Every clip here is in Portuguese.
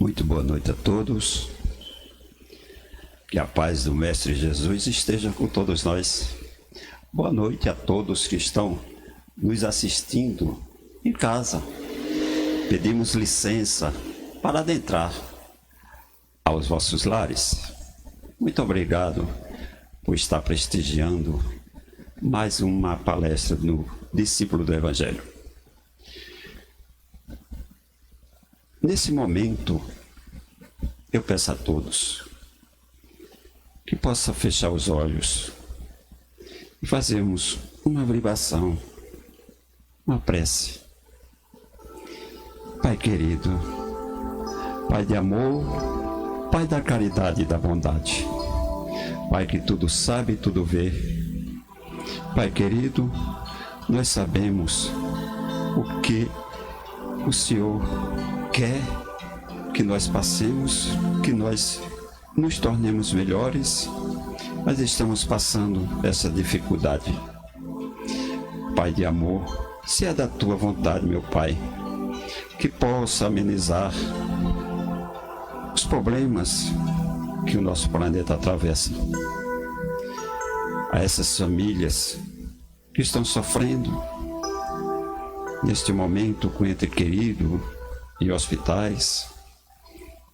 Muito boa noite a todos. Que a paz do Mestre Jesus esteja com todos nós. Boa noite a todos que estão nos assistindo em casa. Pedimos licença para adentrar aos vossos lares. Muito obrigado por estar prestigiando mais uma palestra no Discípulo do Evangelho. Nesse momento, eu peço a todos que possam fechar os olhos e fazermos uma vibração, uma prece. Pai querido, Pai de amor, Pai da caridade e da bondade, Pai que tudo sabe e tudo vê. Pai querido, nós sabemos o que o Senhor quer que nós passemos, que nós nos tornemos melhores, mas estamos passando essa dificuldade. Pai de amor, se é da tua vontade, meu Pai, que possa amenizar os problemas que o nosso planeta atravessa. A essas famílias que estão sofrendo neste momento com ente querido em hospitais,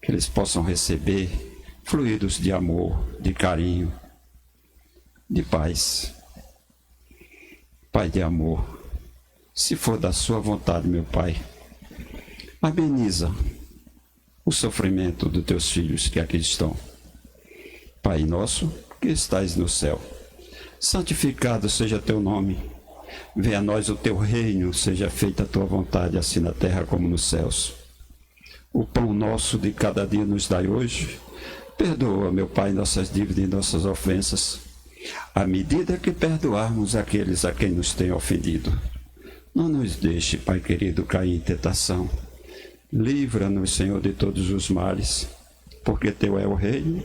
que eles possam receber fluidos de amor, de carinho, de paz. Pai de amor, se for da sua vontade, meu Pai, ameniza o sofrimento dos teus filhos que aqui estão. Pai nosso, que estais no céu, santificado seja teu nome. Venha a nós o teu reino, seja feita a tua vontade, assim na terra como nos céus. O pão nosso de cada dia nos dai hoje. Perdoa, meu Pai, nossas dívidas e nossas ofensas, à medida que perdoarmos aqueles a quem nos têm ofendido. Não nos deixe, Pai querido, cair em tentação. Livra-nos, Senhor, de todos os males, porque teu é o reino,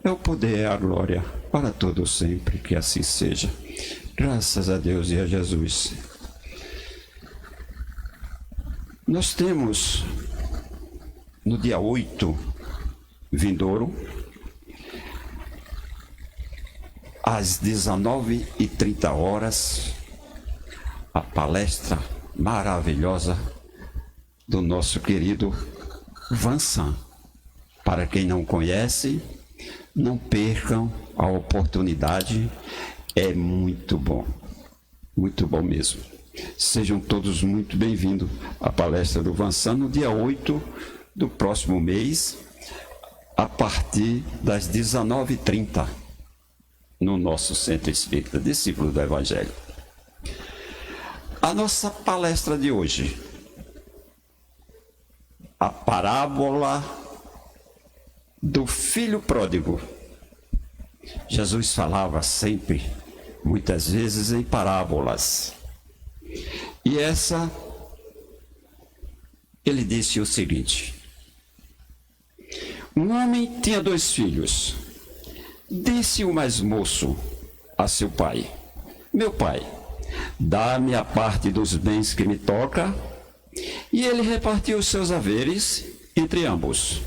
é o poder, é a glória, para todo sempre, que assim seja. Graças a Deus e a Jesus. Nós temos, no dia 8, vindouro, às 19h30, a palestra maravilhosa do nosso querido Vincent. Para quem não conhece, não percam a oportunidade. É muito bom mesmo. Sejam todos muito bem-vindos à palestra do Vincent no dia 8 do próximo mês, a partir das 19h30, no nosso Centro Espírita Discípulo do Evangelho. A nossa palestra de hoje, a parábola do filho pródigo. Jesus falava sempre, muitas vezes, em parábolas. E ele disse o seguinte: um homem tinha 2 filhos. Disse o mais moço a seu pai: meu pai, dá-me a parte dos bens que me toca. E ele repartiu os seus haveres entre ambos.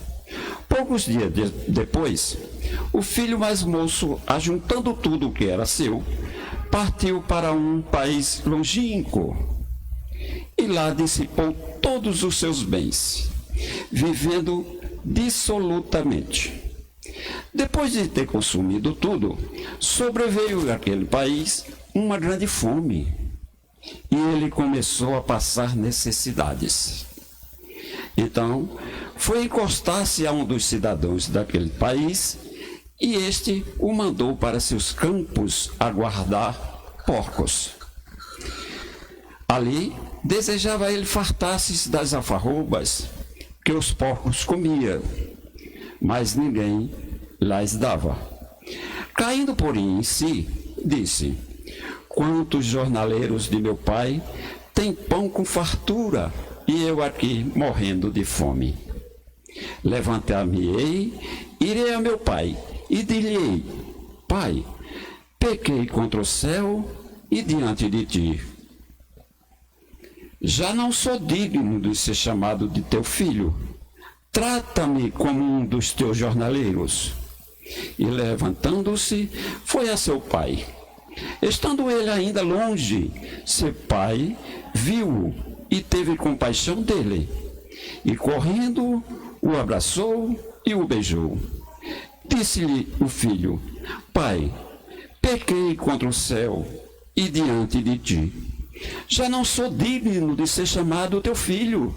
Poucos dias depois, o filho mais moço, ajuntando tudo o que era seu, partiu para um país longínquo e lá dissipou todos os seus bens, vivendo dissolutamente. Depois de ter consumido tudo, sobreveio àquele país uma grande fome e ele começou a passar necessidades. Então, foi encostar-se a um dos cidadãos daquele país e este o mandou para seus campos a guardar porcos. Ali, desejava ele fartar-se das alfarrobas que os porcos comiam, mas ninguém lhes dava. Caindo, porém, em si, disse: quantos jornaleiros de meu pai têm pão com fartura e eu aqui morrendo de fome? Levantar-me-ei, irei a meu pai e dir-lhe-ei: pai, pequei contra o céu e diante de ti. Já não sou digno de ser chamado de teu filho. trata-me como um dos teus jornaleiros. E levantando-se, foi a seu pai. Estando ele ainda longe, seu pai viu-o e teve compaixão dele. E correndo, o abraçou e o beijou. Disse-lhe o filho: Pai, pequei contra o céu e diante de ti. Já não sou digno de ser chamado teu filho.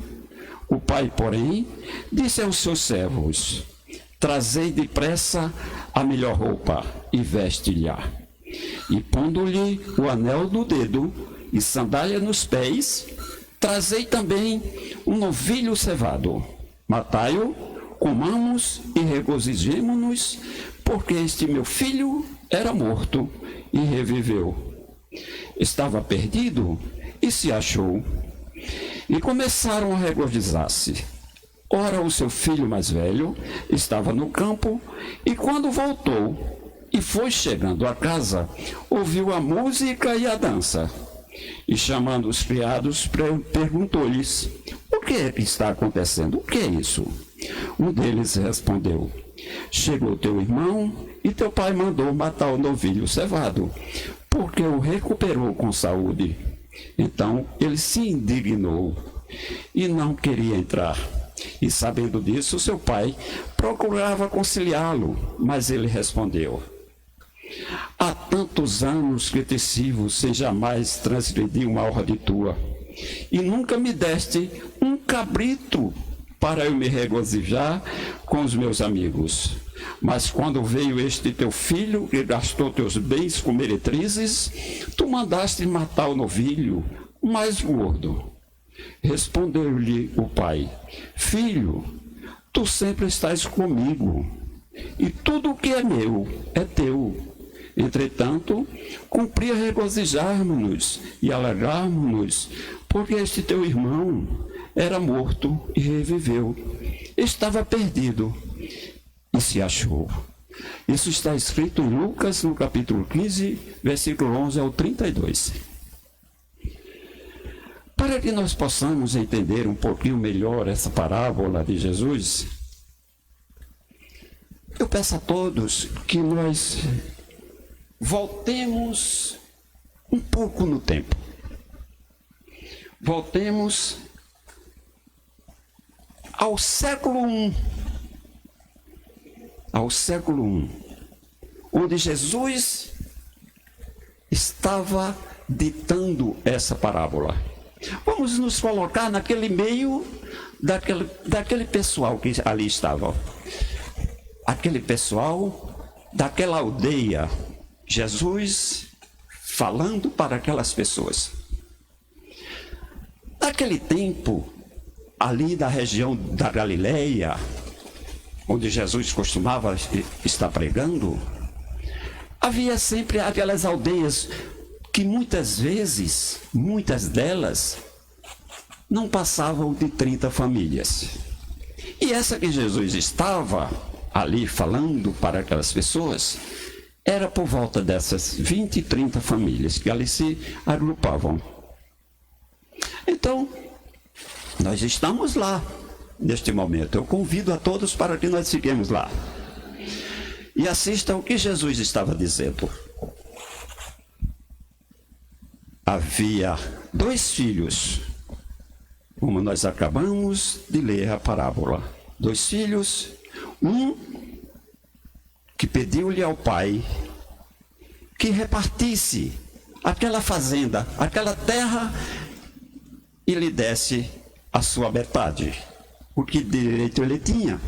O pai, porém, disse aos seus servos: Trazei depressa a melhor roupa e veste-lhe-a. E pondo-lhe o anel no dedo e sandália nos pés, trazei também um novilho cevado. Matai-o, comamos e regozijemo-nos, porque este meu filho era morto e reviveu. Estava perdido e se achou. E começaram a regozijar-se. Ora, o seu filho mais velho estava no campo, e quando voltou e foi chegando à casa, ouviu a música e a dança. E chamando os criados, perguntou-lhes: O que é que está acontecendo? O que é isso? Um deles respondeu: Chegou teu irmão e teu pai mandou matar o novilho cevado, porque o recuperou com saúde. Então ele se indignou e não queria entrar. E sabendo disso, seu pai procurava conciliá-lo, mas ele respondeu: Há tantos anos que te sirvo sem jamais transgredir uma ordem tua, e nunca me deste um cabrito para eu me regozijar com os meus amigos. Mas quando veio este teu filho, que gastou teus bens com meretrizes, tu mandaste matar o novilho mais gordo. Respondeu-lhe o pai: Filho, tu sempre estás comigo, e tudo o que é meu é teu. Entretanto, cumpria regozijarmos-nos e alegrarmos-nos, porque este teu irmão era morto e reviveu. Estava perdido e se achou. Isso está escrito em Lucas, no capítulo 15, versículo 11 ao 32. Para que nós possamos entender um pouquinho melhor essa parábola de Jesus, eu peço a todos que nós voltemos um pouco no tempo. Voltemos ao século I. Ao século I, onde Jesus estava ditando essa parábola. Vamos nos colocar naquele meio daquele pessoal que ali estava. Aquele pessoal daquela aldeia. Jesus falando para aquelas pessoas. Naquele tempo, ali da região da Galileia, onde Jesus costumava estar pregando, havia sempre aquelas aldeias que muitas vezes, muitas delas, não passavam de 30 famílias. E essa que Jesus estava ali falando para aquelas pessoas, era por volta dessas 20, 30 famílias que ali se agrupavam. Então, nós estamos lá, neste momento. Eu convido a todos para que nós fiquemos lá. E assistam o que Jesus estava dizendo. Havia 2 filhos, como nós acabamos de ler a parábola. 2 filhos, um que pediu-lhe ao pai que repartisse aquela fazenda, aquela terra, e lhe desse a sua metade, o que direito ele tinha.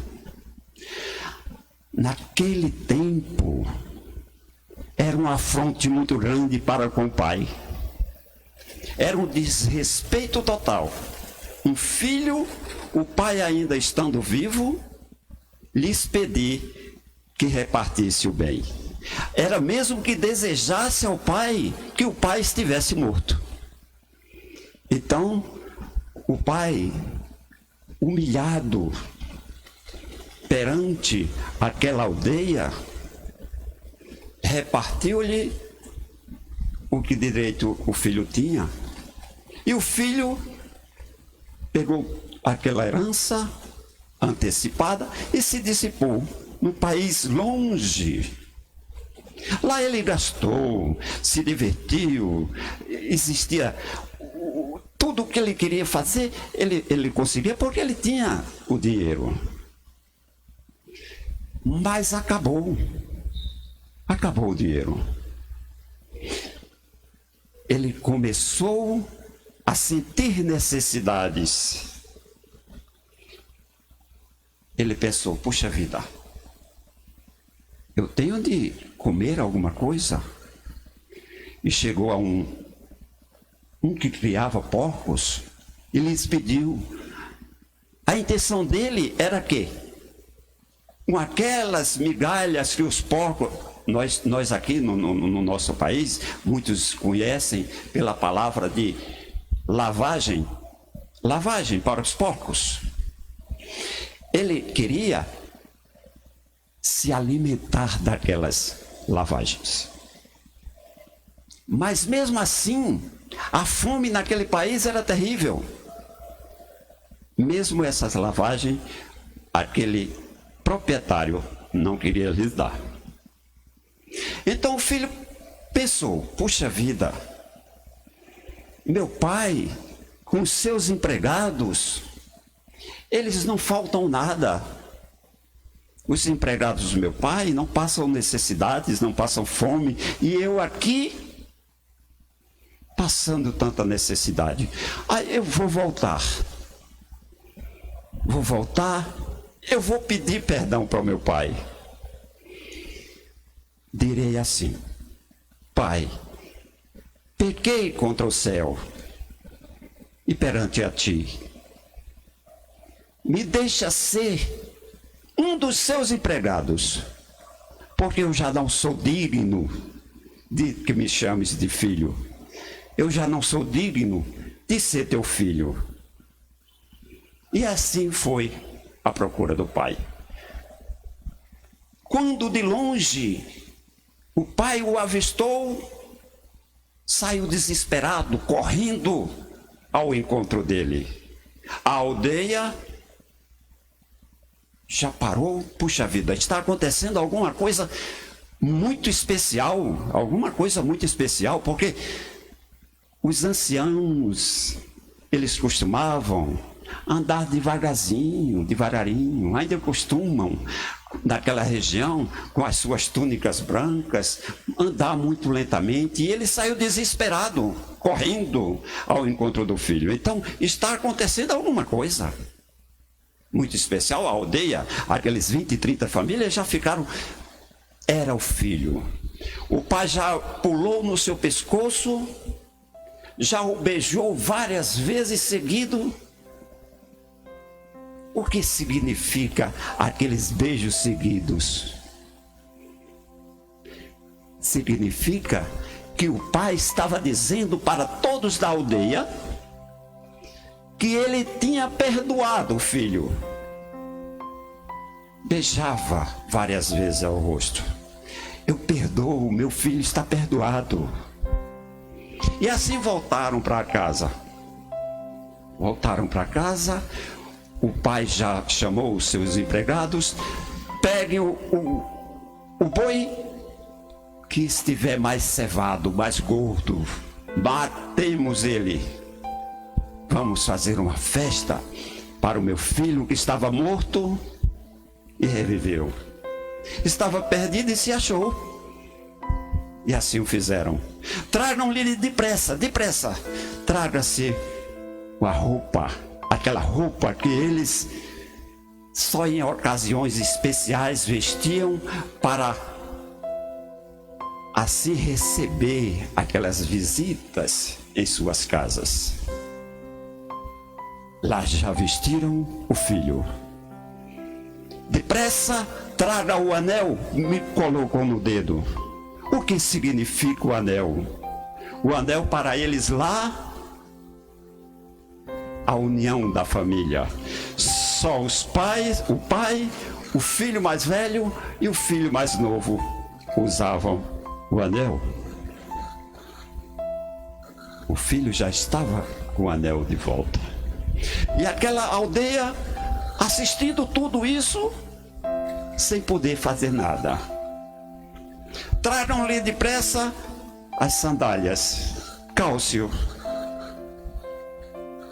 Naquele tempo, era um afronte muito grande para com o pai. Era um desrespeito total. Um filho, o pai ainda estando vivo, lhes pedir que repartisse o bem. Era mesmo que desejasse ao pai que o pai estivesse morto. Então, o pai, humilhado perante aquela aldeia, repartiu-lhe o que direito o filho tinha. E o filho pegou aquela herança, antecipada e se dissipou num país longe. Lá ele gastou, se divertiu, existia tudo o que ele queria fazer, ele conseguia porque ele tinha o dinheiro. Mas acabou o dinheiro. Ele começou a sentir necessidades. Ele pensou, puxa vida, eu tenho de comer alguma coisa. E chegou a um que criava porcos e lhes pediu. A intenção dele era que, com aquelas migalhas que os porcos, nós aqui no nosso país, muitos conhecem pela palavra de lavagem para os porcos. Ele queria se alimentar daquelas lavagens. Mas mesmo assim, a fome naquele país era terrível. Mesmo essas lavagens, aquele proprietário não queria lhes dar. Então o filho pensou, puxa vida, meu pai, com seus empregados, eles não faltam nada. Os empregados do meu pai não passam necessidades, não passam fome, e eu aqui passando tanta necessidade. Aí eu vou voltar, eu vou pedir perdão para o meu pai. Direi assim, Pai, pequei contra o céu e perante a ti. Me deixa ser um dos seus empregados, porque eu já não sou digno de que me chames de filho. Eu já não sou digno de ser teu filho. E assim foi à procura do pai. Quando de longe o pai o avistou, saiu desesperado, correndo ao encontro dele. A aldeia já parou, puxa vida, está acontecendo alguma coisa muito especial, porque os anciãos, eles costumavam andar devagarinho, ainda costumam, naquela região, com as suas túnicas brancas, andar muito lentamente, e ele saiu desesperado, correndo ao encontro do filho. Então, está acontecendo alguma coisa muito especial. A aldeia, aqueles 20, 30 famílias já ficaram, era o filho. O pai já pulou no seu pescoço, já o beijou várias vezes seguido. O que significa aqueles beijos seguidos? Significa que o pai estava dizendo para todos da aldeia que ele tinha perdoado o filho. Beijava várias vezes ao rosto. Eu perdoo, meu filho está perdoado. E assim voltaram para casa. O pai já chamou os seus empregados. Peguem o boi que estiver mais cevado, mais gordo. Batemos ele. Vamos fazer uma festa para o meu filho que estava morto e reviveu. Estava perdido e se achou. E assim o fizeram. Tragam-lhe depressa. Traga-se a roupa. Aquela roupa que eles só em ocasiões especiais vestiam para assim receber aquelas visitas em suas casas. Lá já vestiram o filho. Depressa, traga o anel, me colocou no dedo. O que significa o anel? O anel para eles lá, a união da família. Só o pai, o filho mais velho e o filho mais novo usavam o anel. O filho já estava com o anel de volta. E aquela aldeia assistindo tudo isso, sem poder fazer nada. Tragam-lhe depressa as sandálias. Cálcio.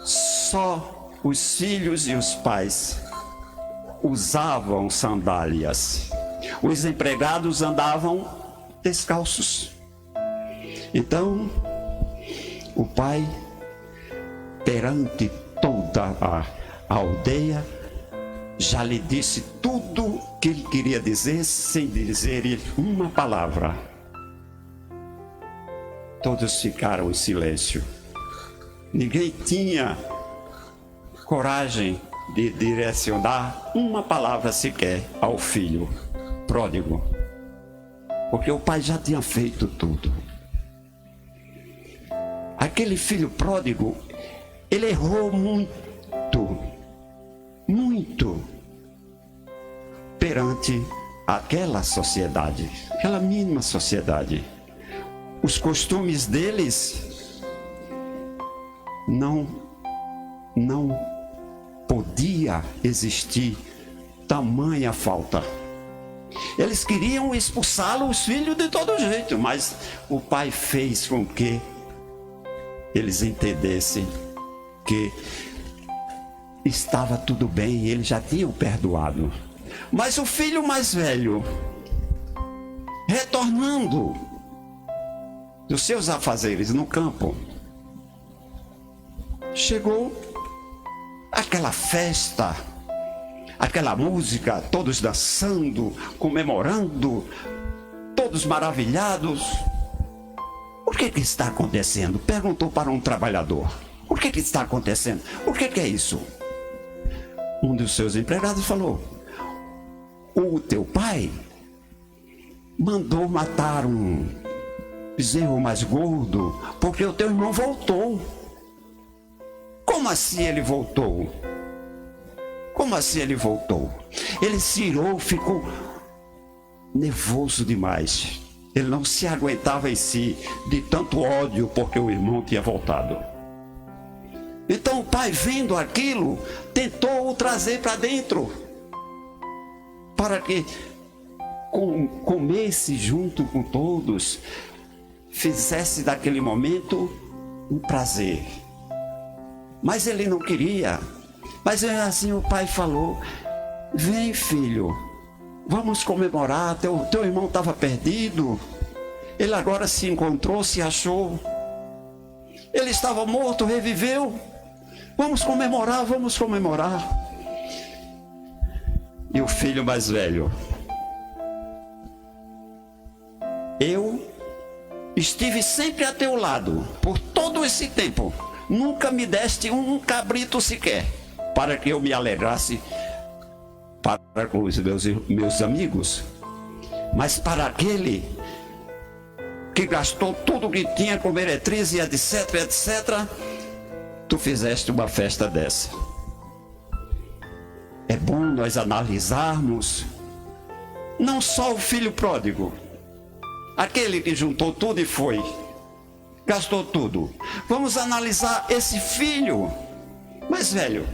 Só os filhos e os pais usavam sandálias. Os empregados andavam descalços. Então, o pai, perante toda a aldeia, já lhe disse tudo que ele queria dizer, sem dizer uma palavra. Todos ficaram em silêncio. Ninguém tinha coragem de direcionar uma palavra sequer ao filho pródigo, porque o pai já tinha feito tudo. Aquele filho pródigo, ele errou muito perante aquela sociedade, aquela mínima sociedade. Os costumes deles não podia existir tamanha falta. Eles queriam expulsá-lo, os filhos, de todo jeito, mas o pai fez com que eles entendessem que estava tudo bem, eles já tinham perdoado. Mas o filho mais velho, retornando dos seus afazeres no campo, chegou aquela festa, aquela música, todos dançando, comemorando, todos maravilhados. O que está acontecendo? Perguntou para um trabalhador. O que está acontecendo? O que é isso? Um dos seus empregados falou: o teu pai mandou matar um bezerro mais gordo porque o teu irmão voltou. Como assim ele voltou? Como assim ele voltou? Ele se irou, ficou nervoso demais. Ele não se aguentava em si de tanto ódio porque o irmão tinha voltado. Então o pai, vendo aquilo, tentou o trazer para dentro, para que comesse junto com todos, fizesse daquele momento um prazer. Mas ele não queria. Mas assim o pai falou: vem, filho, vamos comemorar, teu irmão estava perdido, ele agora se encontrou, se achou, ele estava morto, reviveu, vamos comemorar, vamos comemorar. E o filho mais velho: eu estive sempre a teu lado, por todo esse tempo, nunca me deste um cabrito sequer, para que eu me alegrasse para com os meus amigos. Mas para aquele que gastou tudo que tinha com meretriz e etc, etc, tu fizeste uma festa dessa. É bom nós analisarmos não só o filho pródigo, aquele que juntou tudo e foi, gastou tudo. Vamos analisar esse filho mais velho.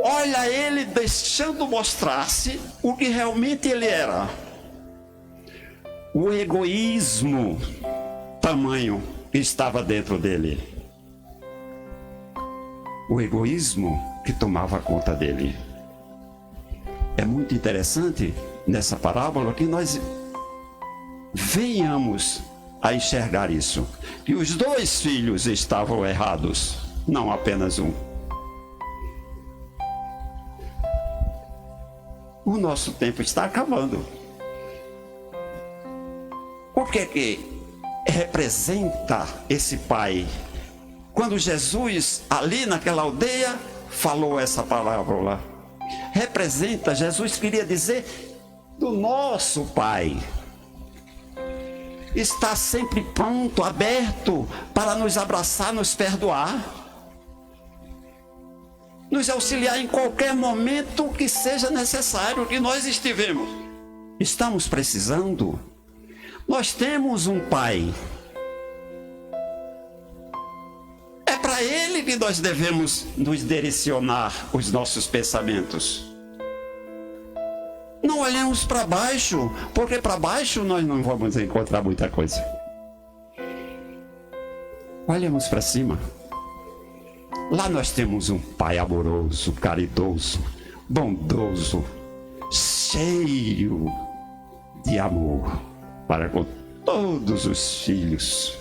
Olha ele deixando mostrar-se o que realmente ele era. O egoísmo tamanho que estava dentro dele. O egoísmo que tomava conta dele. É muito interessante nessa parábola que nós venhamos a enxergar isso. Que os dois filhos estavam errados, não apenas um. O nosso tempo está acabando. O que representa esse pai? Quando Jesus, ali naquela aldeia, falou essa palavra lá, representa, Jesus queria dizer, do nosso Pai. Está sempre pronto, aberto, para nos abraçar, nos perdoar, nos auxiliar em qualquer momento que seja necessário, que nós estamos precisando. Nós temos um Pai. É para Ele que nós devemos nos direcionar os nossos pensamentos. Não olhemos para baixo, porque para baixo nós não vamos encontrar muita coisa. Olhemos para cima. Lá nós temos um Pai amoroso, caridoso, bondoso, cheio de amor para com todos os filhos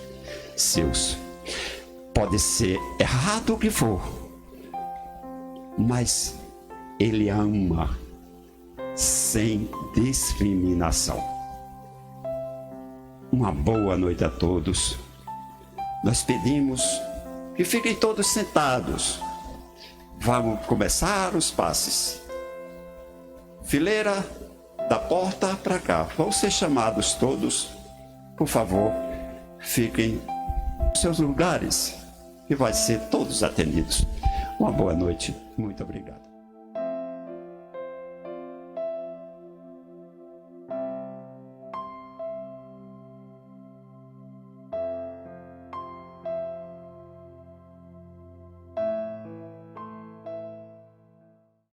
seus. Pode ser errado o que for, mas Ele ama sem discriminação. Uma boa noite a todos. Nós pedimos que fiquem todos sentados. Vamos começar os passes. Fileira da porta para cá. Vão ser chamados todos. Por favor, fiquem nos seus lugares, que vai ser todos atendidos. Uma boa noite. Muito obrigado.